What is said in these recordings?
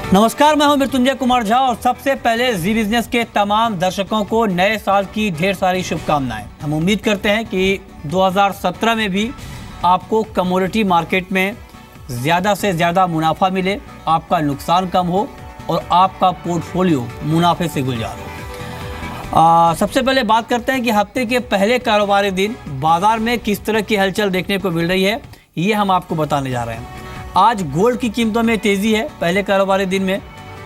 नमस्कार, मैं हूं मृत्युंजय कुमार झा और सबसे पहले जी बिजनेस के तमाम दर्शकों को नए साल की ढेर सारी शुभकामनाएं। हम उम्मीद करते हैं कि 2017 में भी आपको कमोडिटी मार्केट में ज़्यादा से ज़्यादा मुनाफा मिले, आपका नुकसान कम हो और आपका पोर्टफोलियो मुनाफे से गुलजार हो। सबसे पहले बात करते हैं कि हफ्ते के पहले कारोबारी दिन बाजार में किस तरह की हलचल देखने को मिल रही है, ये हम आपको बताने जा रहे हैं। आज गोल्ड की कीमतों में तेज़ी है पहले कारोबारी दिन में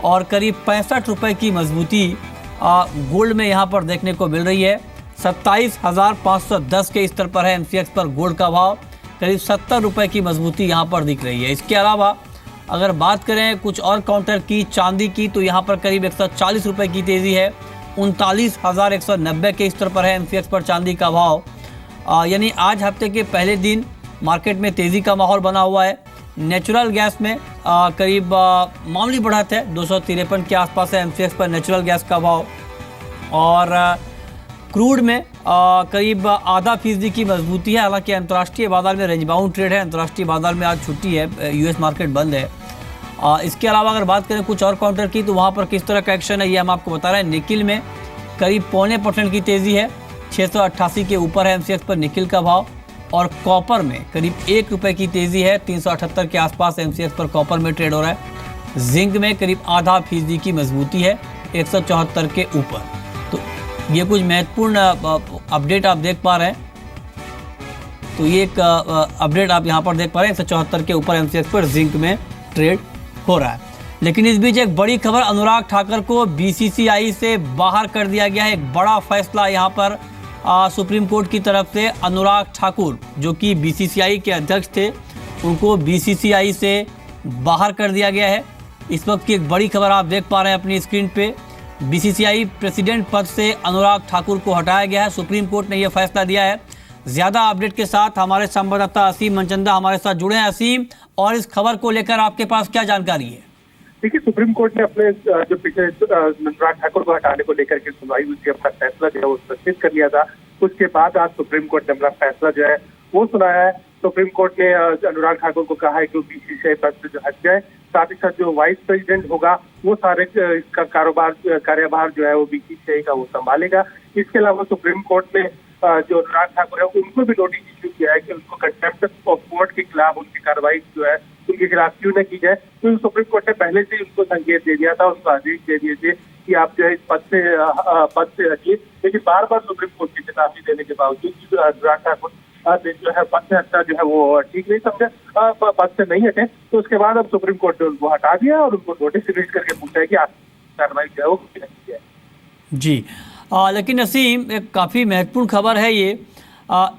और करीब 65 रुपये की मजबूती गोल्ड में यहाँ पर देखने को मिल रही है। 27,510 के स्तर पर है एमसीएक्स पर गोल्ड का भाव, करीब 70 रुपये की मजबूती यहाँ पर दिख रही है। इसके अलावा अगर बात करें कुछ और काउंटर की, चांदी की, तो यहाँ पर करीब 140 रुपये की तेज़ी है। 39,190 के स्तर पर है एमसीएक्स पर चांदी का भाव। यानी आज हफ्ते के पहले दिन मार्केट में तेज़ी का माहौल बना हुआ है। नेचुरल गैस में करीब मामूली बढ़त है, 253 के आसपास है एमसीएक्स पर नेचुरल गैस का भाव। और क्रूड में करीब आधा फीसदी की मजबूती है। हालांकि अंतर्राष्ट्रीय बाजार में रेंज बाउंड ट्रेड है, अंतर्राष्ट्रीय बाजार में आज छुट्टी है, यूएस मार्केट बंद है। इसके अलावा अगर बात करें कुछ और काउंटर की, तो वहाँ पर किस तरह का एक्शन है ये हम आपको बता रहे हैं। निकिल में करीब 0.25% की तेज़ी है, 688 के ऊपर है एमसीएक्स पर निकिल का भाव। और कॉपर में करीब 1 रुपये की तेज़ी है, 378 के आसपास एमसीएक्स पर कॉपर में ट्रेड हो रहा है। जिंक में करीब आधा फीसदी की मजबूती है, 174 के ऊपर। तो ये कुछ महत्वपूर्ण अपडेट आप देख पा रहे हैं। तो ये एक अपडेट आप यहाँ पर देख पा रहे हैं, 174 के ऊपर एमसीएक्स पर जिंक में ट्रेड हो रहा है। लेकिन इस बीच एक बड़ी खबर, अनुराग ठाकुर को बीसीसीआई से बाहर कर दिया गया है। एक बड़ा फैसला यहाँ पर सुप्रीम कोर्ट की तरफ से। अनुराग ठाकुर जो कि बीसीसीआई के अध्यक्ष थे, उनको बीसीसीआई से बाहर कर दिया गया है। इस वक्त की एक बड़ी खबर आप देख पा रहे हैं अपनी स्क्रीन पे। बीसीसीआई प्रेसिडेंट पद से अनुराग ठाकुर को हटाया गया है। सुप्रीम कोर्ट ने यह फैसला दिया है। ज़्यादा अपडेट के साथ हमारे संवाददाता असीम मनचंदा हमारे साथ जुड़े हैं। असीम, और इस खबर को लेकर आपके पास क्या जानकारी है? देखिए, सुप्रीम कोर्ट ने अपने जो पिछले अनुराग ठाकुर को हटाने को लेकर के सुनवाई हुई थी, अपना फैसला जो है वो स्थगित कर लिया था। उसके बाद आज सुप्रीम कोर्ट ने अपना फैसला जो है वो सुनाया है। सुप्रीम कोर्ट ने अनुराग ठाकुर को कहा है कि वो बीसीसीआई पद से जो हट जाए, साथ ही साथ जो वाइस प्रेसिडेंट होगा वो सारे इसका कार्यभार जो है वो बीसीसीआई का वो संभालेगा। इसके अलावा सुप्रीम कोर्ट ने जो अनुराग ठाकुर है उनको भी नोटिस इश्यू किया है कि उनको कंटेम्प्ट ऑफ कोर्ट के खिलाफ उनकी कार्रवाई जो है उनके खिलाफ क्यों न की जाए। तो सुप्रीम कोर्ट ने पहले से ही उनको संकेत दे दिया था, उनको आदेश दे दिए थे कि आप जो है इस पद से हटिए। लेकिन बार बार सुप्रीम कोर्ट की चेतावनी देने के बावजूद अनुराग ठाकुर जो है पद से हटना जो है वो ठीक नहीं समझे, पद से नहीं हटे। तो उसके बाद अब सुप्रीम कोर्ट ने उनको हटा दिया और उनको नोटिस इशू करके पूछा है कि आप कार्रवाई जो है वो क्यों नहीं की जाए। जी, लेकिन नसीम, एक काफ़ी महत्वपूर्ण खबर है ये।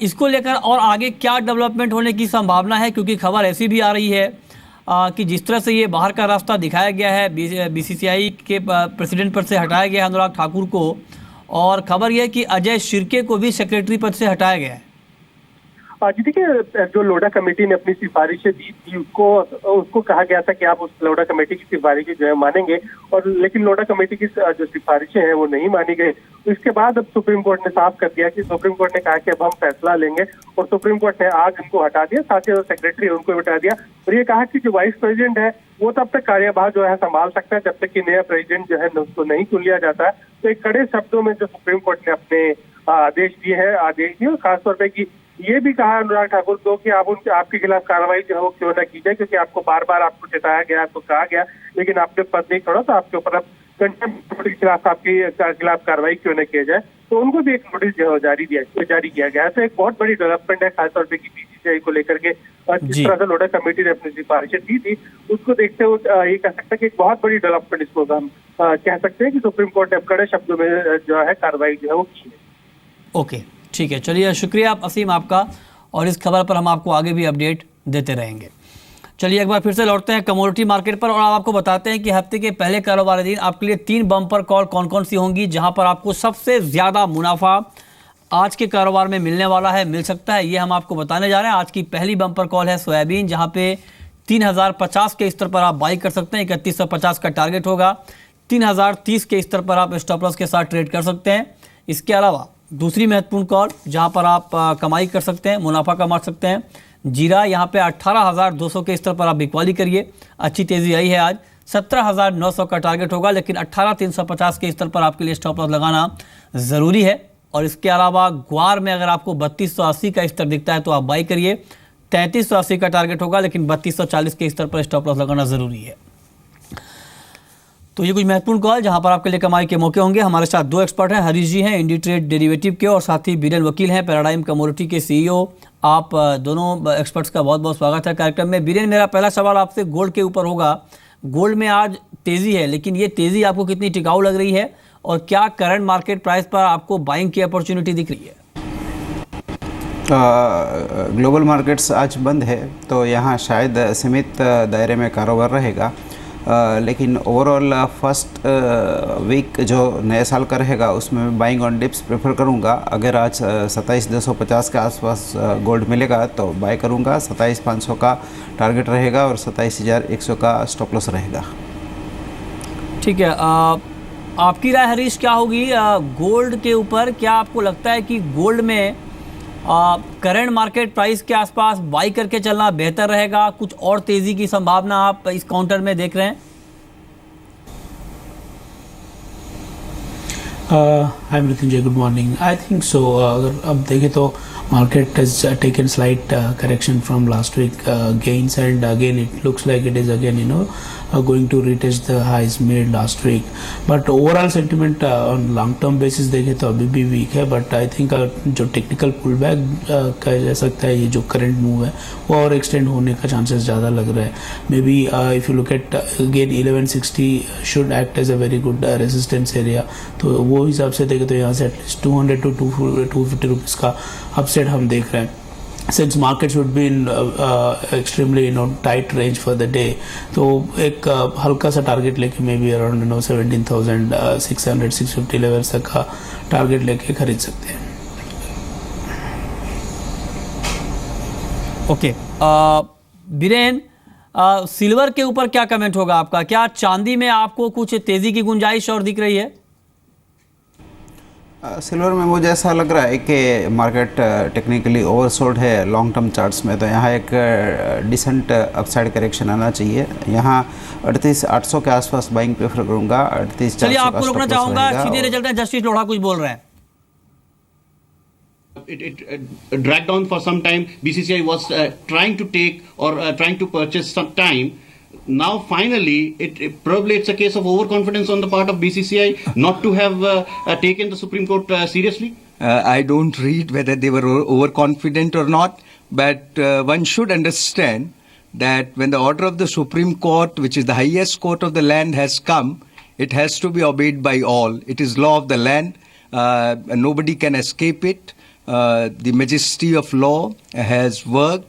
इसको लेकर और आगे क्या डेवलपमेंट होने की संभावना है? क्योंकि खबर ऐसी भी आ रही है कि जिस तरह से ये बाहर का रास्ता दिखाया गया है, बीसीसीआई के प्रेसिडेंट पद से हटाया गया है अनुराग ठाकुर को, और खबर यह है कि अजय शिर्के को भी सेक्रेटरी पद से हटाया गया है। जी देखिए, जो लोढ़ा कमेटी ने अपनी सिफारिशें दी थी उसको कहा गया था कि आप उस लोढ़ा कमेटी की सिफारिशें जो है मानेंगे, और लेकिन लोढ़ा कमेटी की जो सिफारिशें हैं वो नहीं मानी गई। तो इसके बाद अब सुप्रीम कोर्ट ने साफ कर दिया कि सुप्रीम कोर्ट ने कहा कि अब हम फैसला लेंगे, और सुप्रीम कोर्ट ने आज उनको हटा दिया, साथ ही सेक्रेटरी उनको हटा दिया। और ये कहा कि जो वाइस प्रेसिडेंट है वो तब तक कार्यभार जो है संभाल सकता है जब तक कि नया प्रेसिडेंट जो है उसको नहीं चुन लिया जाता है। तो एक कड़े शब्दों में जो सुप्रीम कोर्ट ने अपने आदेश दिए, और खासतौर पर की ये भी कहा अनुराग ठाकुर को कि आपके खिलाफ कार्रवाई जो है वो क्यों न की जाए, क्योंकि आपको बार बार आपको चेताया गया, आपको कहा गया, लेकिन आपने पद नहीं छोड़ा, तो आपके ऊपर अब कंटेम्प्ट के खिलाफ आपके खिलाफ कार्रवाई क्यों न की जाए। तो उनको भी एक नोटिस जो है जारी किया गया है। तो एक बहुत बड़ी डेवलपमेंट है, खासतौर पर बीसीसीआई को लेकर के। जिस तरह से लोढ़ा कमेटी ने अपनी सिफारिशें दी थी उसको देखते हुए ये कह सकते हैं कि एक बहुत बड़ी डेवलपमेंट इसको हम कह सकते हैं कि सुप्रीम कोर्ट ने कड़े शब्दों में जो है कार्रवाई जो है वो की है। ओके, ठीक है, चलिए, शुक्रिया असीम आपका, और इस खबर पर हम आपको आगे भी अपडेट देते रहेंगे। चलिए एक बार फिर से लौटते हैं कमोडिटी मार्केट पर, और आपको बताते हैं कि हफ्ते के पहले कारोबारी दिन आपके लिए 3 बम्पर कॉल कौन कौन सी होंगी जहां पर आपको सबसे ज़्यादा मुनाफा आज के कारोबार में मिलने वाला है, मिल सकता है, ये हम आपको बताने जा रहे हैं। आज की पहली बम्पर कॉल है सोयाबीन, जहाँ पे 3050 के स्तर पर आप बाई कर सकते हैं। 3150 का टारगेट होगा। 3030 के स्तर पर आप स्टॉप लॉस के साथ ट्रेड कर सकते हैं। इसके अलावा दूसरी महत्वपूर्ण कॉल जहां पर आप कमाई कर सकते हैं, मुनाफा कमा सकते हैं, जीरा यहाँ पे 18,200 के स्तर पर आप बिकवाली करिए। अच्छी तेज़ी आई है आज। 17,900 का टारगेट होगा, लेकिन 18,350 के स्तर पर आपके लिए स्टॉप लॉस लगाना ज़रूरी है। और इसके अलावा ग्वार में अगर आपको 3280 का स्तर दिखता है तो आप बाई करिए। 3380 का टारगेट होगा, लेकिन 3240 के स्तर पर स्टॉप लॉस लगाना ज़रूरी है। तो ये कुछ महत्वपूर्ण कॉल जहां पर आपके लिए कमाई के मौके होंगे। हमारे साथ दो एक्सपर्ट हैं, हरीश जी हैं इंडीट्रेड डेरिवेटिव के, और साथ ही बीरेन वकील हैं पैराडाइम कमोडिटी के सीईओ। आप दोनों एक्सपर्ट्स का बहुत बहुत स्वागत है कार्यक्रम में। बीरेन, मेरा पहला सवाल आपसे गोल्ड के ऊपर होगा। गोल्ड में आज तेज़ी है, लेकिन ये तेज़ी आपको कितनी टिकाऊ लग रही है, और क्या करंट मार्केट प्राइस पर आपको बाइंग की अपॉर्चुनिटी दिख रही है? ग्लोबल मार्केट्स आज बंद है, तो यहाँ शायद सीमित दायरे में कारोबार रहेगा। लेकिन ओवरऑल फर्स्ट वीक जो नए साल का रहेगा उसमें मैं बाइंग ऑन डिप्स प्रेफर करूँगा। अगर आज 27,250 के आसपास गोल्ड मिलेगा तो बाय करूँगा। 27,500 का टारगेट रहेगा और 27,100 का स्टॉप लॉस रहेगा। ठीक है, आपकी राय हरीश क्या होगी गोल्ड के ऊपर? क्या आपको लगता है कि गोल्ड में करंट मार्केट प्राइस के आसपास बाई करके चलना बेहतर रहेगा? कुछ और तेजी की संभावना आप इस काउंटर में देख रहे हैं? Hi Mrityunjay, good morning. I think so. अगर अब देखें तो market has taken slight correction from last week gains, and again it looks like it is again going to retest the highs made last week. But overall sentiment on long term basis देखें तो अभी भी weak है, but I think जो technical pullback कहा जा सकता है, ये जो current move है वो और extend होने का chances ज़्यादा लग रहा है। Maybe if you look at again 1160 should act as a very good resistance area, तो वो हिसाब से देखें तो यहाँ से at least 200 to 250 रुपीज़ का upside हम देख रहे हैं। Since markets would be in extremely tight range for the day, तो एक हल्का सा टारगेट लेके मे बी अराउंड 17,600 650 लेवल तक का टारगेट लेके खरीद सकते हैं। ओके, बीरेन, सिल्वर के ऊपर क्या कमेंट होगा आपका? क्या चांदी में आपको कुछ तेजी की गुंजाइश और दिख रही है? सिल्वर में मुझे ऐसा लग रहा है कि मार्केट टेक्निकली ओवरसोल्ड है लॉन्ग टर्म चार्ट्स में, तो यहाँ एक डिसेंट अपसाइड करेक्शन आना चाहिए। यहाँ 38,800 के आसपास बाइंग प्रेफर करूँगा। 38,400। चलिए, आपको रोकना चाहूँगा, सीधे रिजल्ट है। जस्टिस लोढ़ा कुछ बोल रहे हैं। It dragged on for some time. BCCI was trying to take or trying to purchase some time. Now finally probably it's a case of overconfidence on the part of BCCI not to have taken the Supreme Court seriously. I don't read whether they were overconfident or not, but one should understand that when the order of the Supreme Court, which is the highest court of the land, has come, it has to be obeyed by all. It is law of the land. Nobody can escape it. The majesty of law has worked,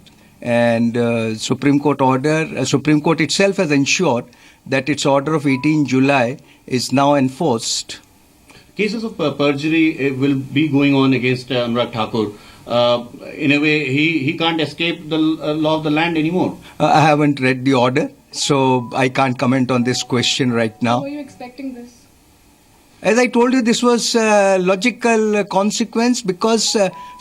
and Supreme Court order, Supreme Court itself has ensured that its order of 18 July is now enforced. Cases of perjury will be going on against Anurag Thakur. In a way, he can't escape the law of the land anymore. I haven't read the order, so I can't comment on this question right now. Were you expecting this? As I told you, this was a logical consequence, because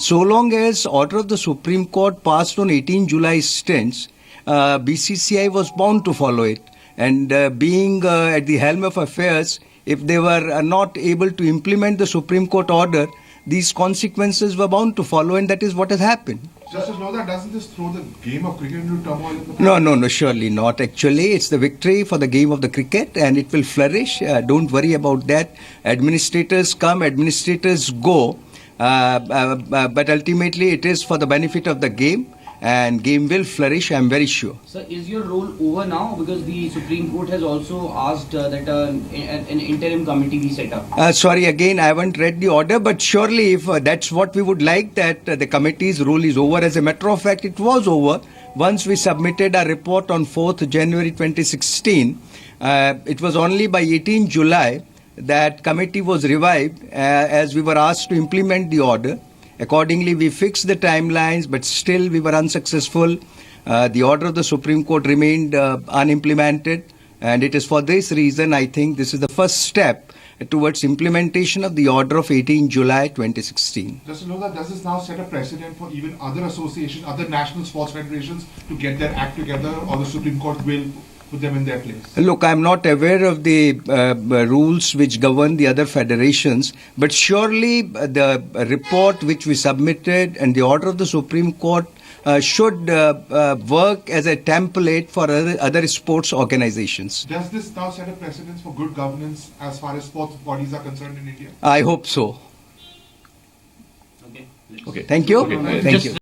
so long as order of the Supreme Court passed on 18 July stands, BCCI was bound to follow it. And being at the helm of affairs, if they were not able to implement the Supreme Court order, these consequences were bound to follow, and that is what has happened. Justice Lodha, doesn't this throw the game of cricket into turmoil? In the No, surely not. Actually, it's the victory for the game of the cricket, and it will flourish. Don't worry about that. Administrators come, administrators go, but ultimately it is for the benefit of the game, and game will flourish, I'm very sure. Sir, is your role over now? Because the Supreme Court has also asked that an interim committee be set up. Sorry, again, I haven't read the order, but surely if that's what we would like, that the committee's role is over. As a matter of fact, it was over once we submitted our report on 4th January 2016. It was only by 18 July that committee was revived, as we were asked to implement the order. Accordingly, we fixed the timelines, but still we were unsuccessful. The order of the Supreme Court remained unimplemented, and it is for this reason I think this is the first step towards implementation of the order of 18 July 2016. Justice Lodha, does this now set a precedent for even other associations, other national sports federations to get their act together, or the Supreme Court will put them in their place? Look, I'm not aware of the rules which govern the other federations, but surely the report which we submitted and the order of the Supreme Court should work as a template for other sports organizations. Does this now set a precedence for good governance as far as sports bodies are concerned in India? I hope so. Okay. Okay, thank you. Okay. Thank Just you.